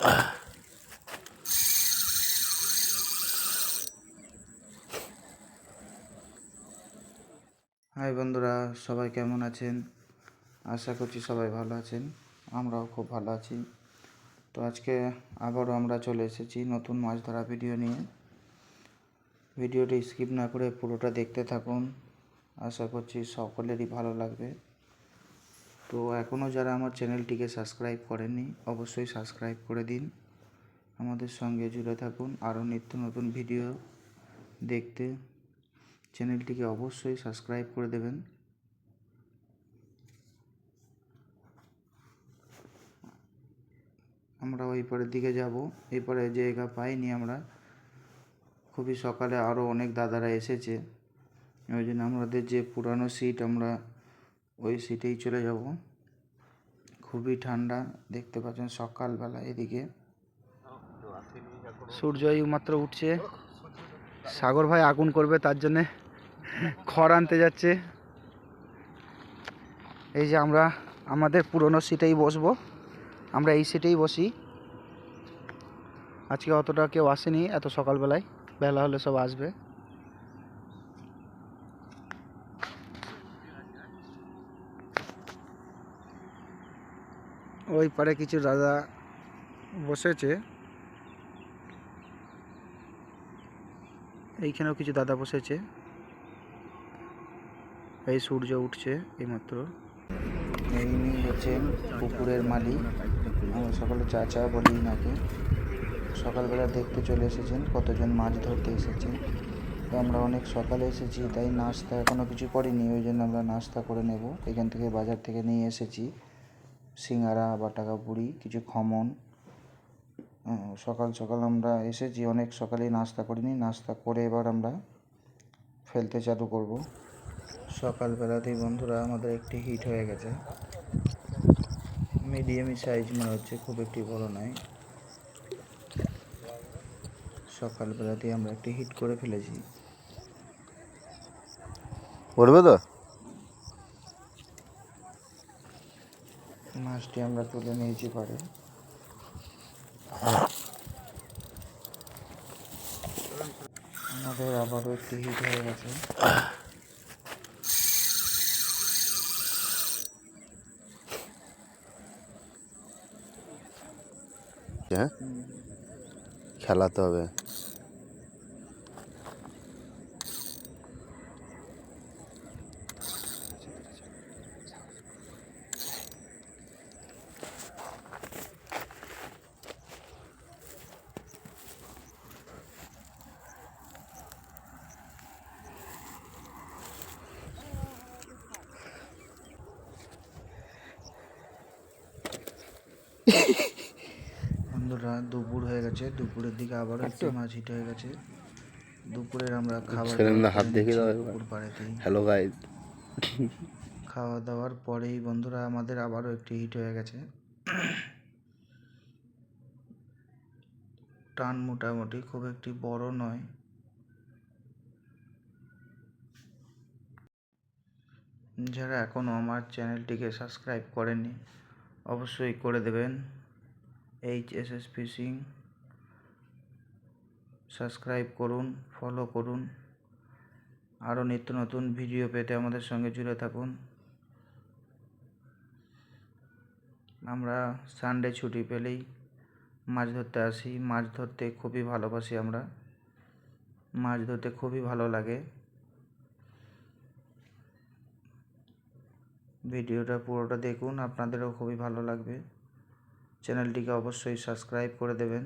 High বন্ধুরা, সবাই কেমন আছেন? আশা করছি সবাই ভালো আছেন। আমরাও খুব ভালো আছি। তো আজকে আবারও আমরা চলে এসেছি নতুন মাছ ধরা ভিডিও নিয়ে। ভিডিওটি স্কিপ না করে পুরোটা দেখতে থাকুন। আশা করছি সকলেরই ভালো লাগবে। তো এখনও যারা আমার চ্যানেলটিকে সাবস্ক্রাইব করেননি, অবশ্যই সাবস্ক্রাইব করে দিন। আমাদের সঙ্গে জুড়ে থাকুন আরও নিত্য নতুন ভিডিও দেখতে। চ্যানেলটিকে অবশ্যই সাবস্ক্রাইব করে দেবেন। আমরা ওই পারের দিকে যাব। এই পারে জায়গা পাইনি আমরা, খুবই সকালে আরও অনেক দাদারা এসেছে, ওই জন্য আমাদের যে পুরানো সিট আমরা ওই সিটেই চলে যাব। খুবই ঠান্ডা, দেখতে পাচ্ছেন সকালবেলা এদিকে সূর্য মাত্র উঠছে। সাগর ভাই আগুন করবে, তার জন্যে খড় আনতে যাচ্ছে। এই যে আমরা আমাদের পুরনো সিটেই বসবো, আমরা এই সিটেই বসি। আজকে অতটা কেউ আসেনি এত সকালবেলায়, বেলা হলে সব আসবে। ওই পারে কিছু দাদা বসেছে, এইখানেও কিছু দাদা বসেছে। এই সূর্য উঠছে এইমাত্র। ইনি হচ্ছেন পুকুরের মালিক, আমরা সকালে চাচা বলি নাকি। সকালবেলা দেখতে চলে এসেছেন কতজন মাছ ধরতে এসেছেন। তো আমরা অনেক সকালে এসেছি, তাই নাস্তা এখনও কিছু করিনি, ওই জন্য আমরা নাস্তা করে নেব। এখান থেকে বাজার থেকে নিয়ে এসেছি সিঙ্গারা, বাটাকা পুরি, কিছু খমন। সকাল সকাল আমরা এসেছি, অনেক সকালেই নাস্তা করিনি। নাস্তা করে এবার আমরা ফেলতে চালু করব। সকালবেলাতেই বন্ধুরা আমাদের একটি হিট হয়ে গেছে। মিডিয়ামই সাইজ মনে হচ্ছে, খুব একটি বড় নয়। সকালবেলাতেই আমরা একটি হিট করে ফেলেছি। পড়বে তো মাছটি আমরা তুলে নিয়েছি পারে। আমাদের আবারও একটি হিট হয়ে গেছে। হ্যাঁ, খেলাতে হবে। বন্ধুরা দুপুর হয়ে গেছে, দুপুরের দিকে আবারও একটি মাছ হিট হয়ে গেছে। দুপুরের আমরা খাবার হাত দেখে দাও পুকুর পাড়েতেই। হ্যালো গাইস, খাওয়া দাওয়ার পরেই বন্ধুরা আমাদের আবারও একটি হিট হয়ে গেছে। টান মোটামুটি খুব একটি বড় নয়। যারা এখনও আমার চ্যানেলটিকে সাবস্ক্রাইব করেননি, অবশ্যই করে দেবেন। HSS ফিশিং সাবস্ক্রাইব করুন, ফলো করুন। আরও নিত্য নতুন ভিডিও পেতে আমাদের সঙ্গে জুড়ে থাকুন। আমরা সানডে ছুটি পেলেই মাছ ধরতে আসি। মাছ ধরতে খুবই ভালোবাসি আমরা, মাছ ধরতে খুবই ভালো লাগে। ভিডিওটা পুরোটা দেখুন, আপনাদেরও খুবই ভালো লাগবে। চ্যানেলটিকে অবশ্যই সাবস্ক্রাইব করে দেবেন।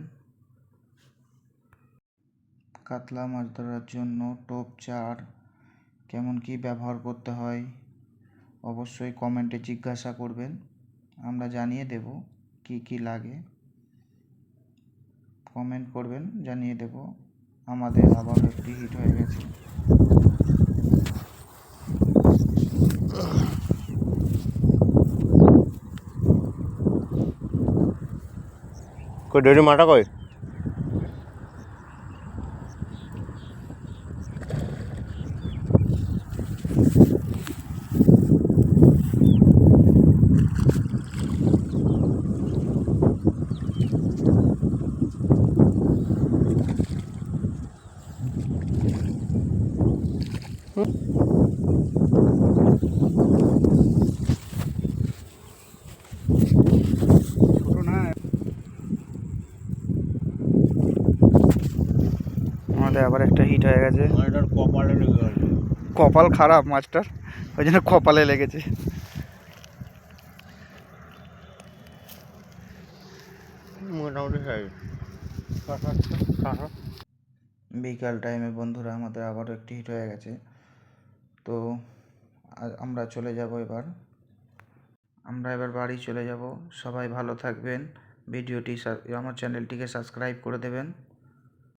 কাতলা মাছ ধরার জন্য টোপ চার কেমন কি ব্যবহার করতে হয় অবশ্যই কমেন্টে জিজ্ঞাসা করবেন, আমরা জানিয়ে দেব কি কি লাগে। কমেন্ট করবেন, জানিয়ে দেব। আমাদের আবার একটি হিট হয়ে গেছে। কই ডেরি মাটা কই? হয়ে গেছে। এটার কপালে লেগে গেছে। কপাল খারাপ মাছটার, ওই জন্য কপালে লেগেছে। মোটামুটি সাইজ। বিকাল টাইমে বন্ধুরা আমাদের আবারও একটি হিট হয়ে গেছে। তো আমরা চলে যাব এবার, বাড়ি চলে যাব। সবাই ভালো থাকবেন। ভিডিওটি আমার চ্যানেলটিকে সাবস্ক্রাইব করে দেবেন।